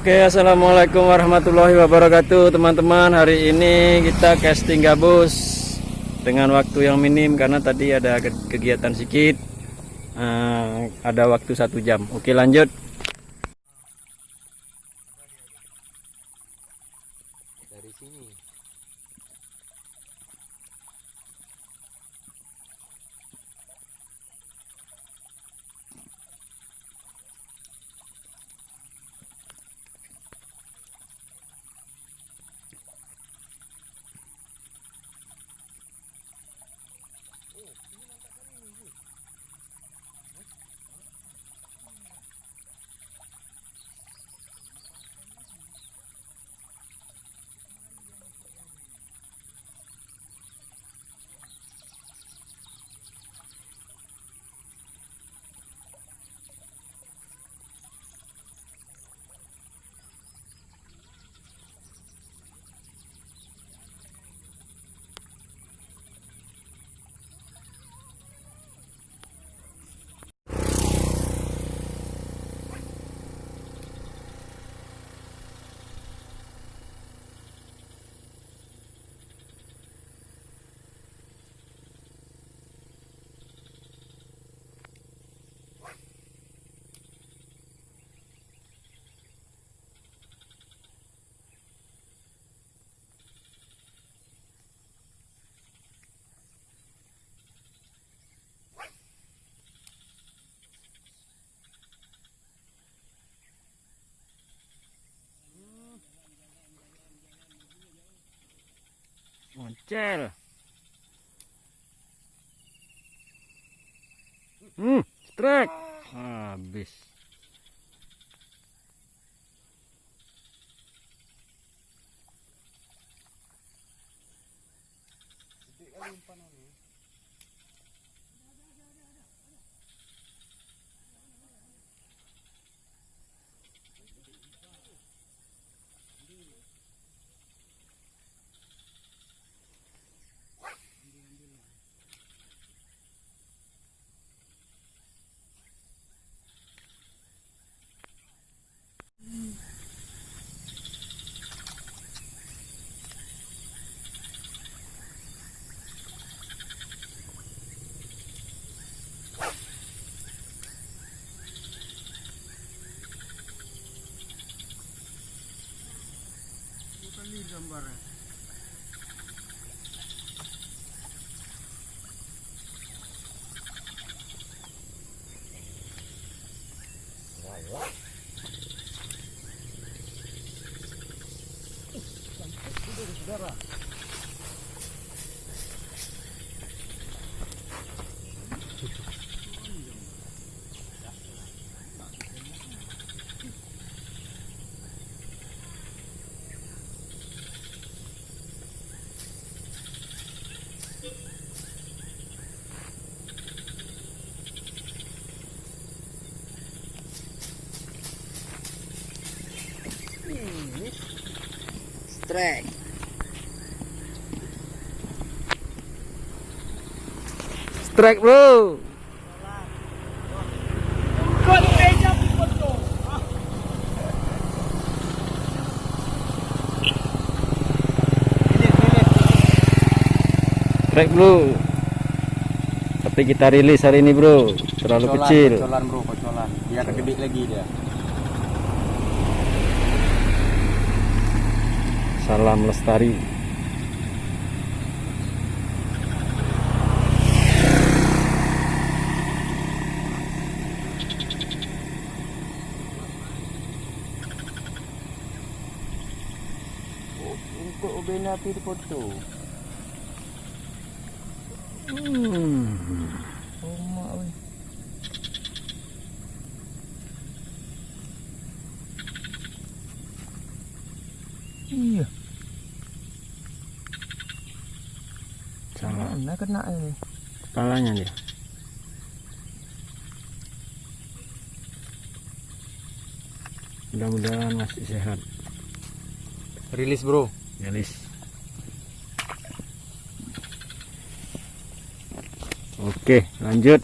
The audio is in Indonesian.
Oke, assalamualaikum warahmatullahi wabarakatuh teman-teman. Hari ini kita casting gabus dengan waktu yang minim karena tadi ada kegiatan sedikit. Ada waktu 1 jam. Oke, lanjut. Dari sini. Moncel. Strike. Habis. Gambarnya. Saudara. Strike. Strike, bro. Strike, bro. Tapi kita rilis hari ini, bro. Terlalu kecil. Kocolan, bro, kocolan. Dia kedebik lagi dia. Salam lestari. Untuk ubin api di foto. Oh, mak weh. Iya. Salah. Mana kena ini? Kepalanya dia. Mudah-mudahan masih sehat. Rilis, bro. Rilis. Oke, lanjut.